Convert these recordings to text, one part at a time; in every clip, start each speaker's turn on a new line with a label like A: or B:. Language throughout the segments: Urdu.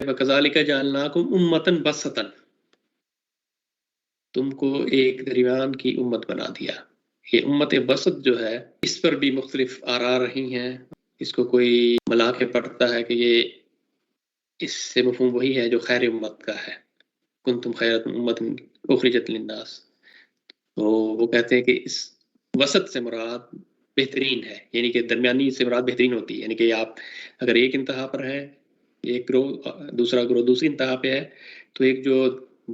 A: وَكَذَلِكَ جَعَلْنَاكُمْ أُمَّةً وَسَطًا، تم کو ایک درمیان کی امت بنا دیا. یہ امت وسط جو ہے اس پر بھی مختلف آراء رہی ہیں. اس کو کوئی ملا کے پڑھتا ہے کہ یہ اس سے مفہوم وہی ہے جو خیر امت کا ہے، کنتم خیر امت اخرجت للناس. تو وہ کہتے ہیں کہ اس وسط سے مراد بہترین ہے، یعنی کہ درمیانی سے مراد بہترین ہوتی ہے. یعنی کہ آپ اگر ایک انتہا پر ہیں، ایک گروہ دوسرا گروہ دوسری انتہا پہ ہے، تو ایک جو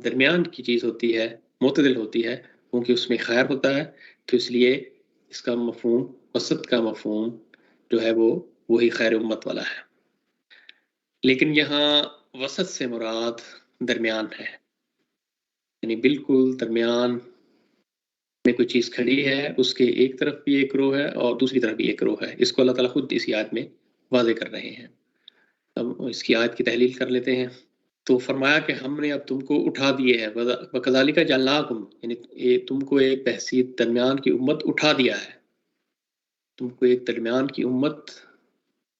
A: درمیان کی چیز ہوتی ہے معتدل ہوتی ہے، کیونکہ اس میں خیر ہوتا ہے، تو اس لیے اس کا مفہوم وسط کا مفہوم جو ہے وہ وہی خیر امت والا ہے. لیکن یہاں وسط سے مراد درمیان ہے، یعنی بالکل درمیان میں کوئی چیز کھڑی ہے، اس کے ایک طرف بھی ایک رو ہے اور دوسری طرف بھی ایک رو ہے. اس کو اللہ تعالیٰ خود اسی آیت میں واضح کر رہے ہیں. اب اس کی آیت کی تحلیل کر لیتے ہیں. تو فرمایا کہ ہم نے اب تم کو اٹھا دیے ہے، وَكَذَلِكَ جَعَلْنَاكُمْ، یعنی تم کو ایک بحثیت درمیان کی امت اٹھا دیا ہے، تم کو ایک درمیان کی امت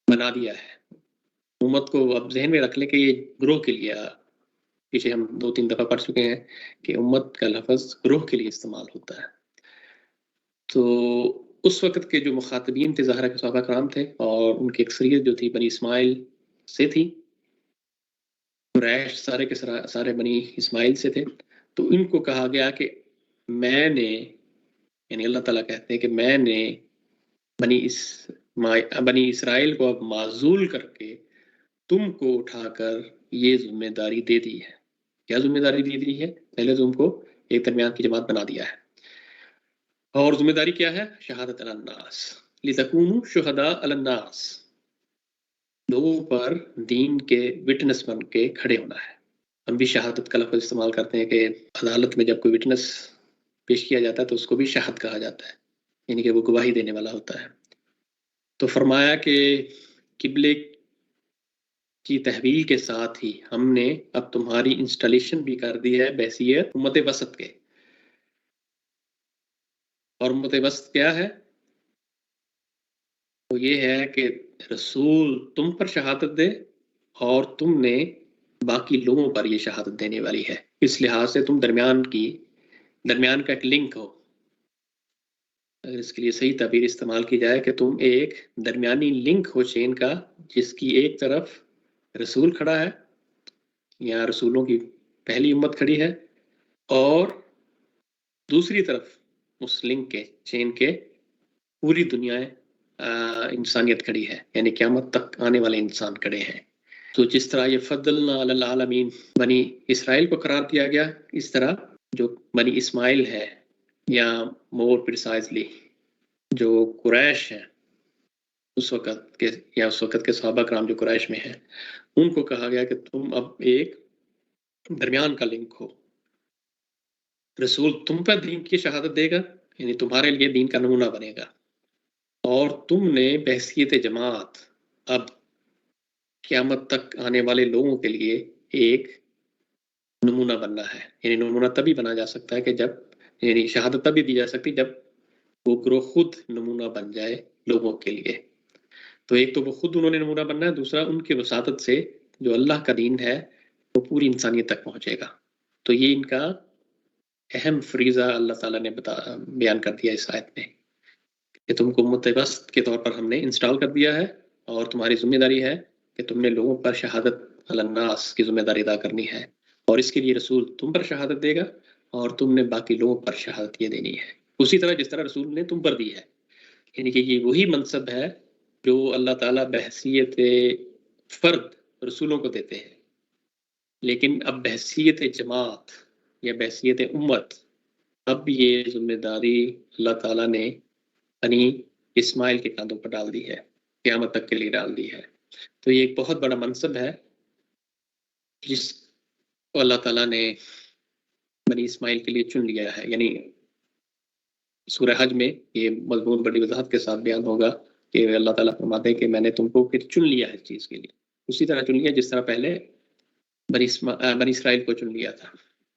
A: بنا دیا ہے. امت کو اب ذہن میں رکھ لیں کہ یہ گروہ کے لیے، پیچھے ہم 2-3 دفعہ پڑھ چکے ہیں کہ امت کا لفظ گروہ کے لیے استعمال ہوتا ہے. تو اس وقت کے جو مخاطبین تھے ظاہرہ کے صحابہ کرام تھے، اور ان کی اکثریت جو تھی بنی اسماعیل سے تھی، قریش سارے کے سارے بنی اسماعیل سے تھے. تو ان کو کہا گیا کہ میں نے، یعنی اللہ تعالیٰ کہتے ہیں کہ میں نے بنی اسرائیل کو اب معزول کر کے تم کو اٹھا کر یہ ذمہ داری دے دی ہے. کیا ذمہ داری دے دی ہے؟ پہلے تم کو ایک درمیان کی جماعت بنا دیا ہے، اور ذمہ داری کیا ہے؟ شہادت علی الناس لتکونوا شہداء علی الناس، لوگوں پر دین کے وٹنس بن کے کھڑے ہونا ہے. ہم بھی شہادت کا لفظ استعمال کرتے ہیں کہ عدالت میں جب کوئی وٹنس پیش کیا جاتا ہے تو اس کو بھی شاہد کہا جاتا ہے، یعنی کہ وہ گواہی دینے والا ہوتا ہے. تو فرمایا کہ قبلے کی تحویل کے ساتھ ہی ہم نے اب تمہاری انسٹالیشن بھی کر دی ہے بحیثیت امت وسط کے. اور امت وسط کیا ہے؟ وہ یہ ہے کہ رسول تم پر شہادت دے اور تم نے باقی لوگوں پر یہ شہادت دینے والی ہے. اس لحاظ سے تم درمیان کا ایک لنک ہو. اگر اس کے لیے صحیح تعبیر استعمال کی جائے کہ تم ایک درمیانی لنک ہو چین کا، جس کی ایک طرف رسول کھڑا ہے یا رسولوں کی پہلی امت کھڑی ہے، اور دوسری طرف اس لنک کے چین کے پوری دنیا انسانیت کھڑی ہے، یعنی قیامت تک آنے والے انسان کھڑے ہیں. تو جس طرح یہ فضلنا علی العالمین بنی اسرائیل کو قرار دیا گیا، اس طرح جو بنی اسماعیل ہے، یا مور پریسائزلی جو قریش ہیں اس وقت کے صحابہ کرام جو قریش میں ہیں، ان کو کہا گیا کہ تم اب ایک درمیان کا لنک ہو. رسول تم پر دین کی شہادت دے گا، یعنی تمہارے لیے دین کا نمونہ بنے گا، اور تم نے بحیثیت جماعت اب قیامت تک آنے والے لوگوں کے لیے ایک نمونہ بننا ہے. یعنی نمونہ تبھی بنا جا سکتا ہے کہ جب، یعنی شہادت تبھی دی جا سکتی جب وہ گروہ خود نمونہ بن جائے لوگوں کے لیے. تو ایک تو وہ خود انہوں نے نمونہ بننا ہے، دوسرا ان کے وساطت سے جو اللہ کا دین ہے وہ پوری انسانیت تک پہنچے گا. تو یہ ان کا اہم فریضہ اللہ تعالیٰ نے بیان کر دیا اس آیت میں کہ تم کو امت وسط کے طور پر ہم نے انسٹال کر دیا ہے، اور تمہاری ذمہ داری ہے کہ تم نے لوگوں پر شہادت علی الناس کی ذمہ داری ادا کرنی ہے، اور اس کے لیے رسول تم پر شہادت دے گا اور تم نے باقی لوگوں پر شہادت یہ دینی ہے، اسی طرح جس طرح رسول نے تم پر دی ہے. یعنی کہ یہ وہی منصب ہے جو اللہ تعالیٰ بحیثیت فرد رسولوں کو دیتے ہیں، لیکن اب بحیثیت جماعت یا بحیثیت امت اب یہ ذمہ داری اللہ تعالیٰ نے بنی اسماعیل کے کاندھوں پر ڈال دی ہے، قیامت تک کے لیے ڈال دی ہے. تو یہ ایک بہت بڑا منصب ہے جس کو اللہ تعالیٰ نے بنی اسماعیل کے لیے چن لیا ہے. یعنی سورہ حج میں یہ مضمون بڑی وضاحت کے ساتھ بیان ہوگا کہ اللہ تعالیٰ فرماتے ہیں کہ میں نے تم کو پھر چن لیا ہے اس چیز کے لیے، اسی طرح چن لیا جس طرح پہلے بنی اسرائیل کو چن لیا تھا.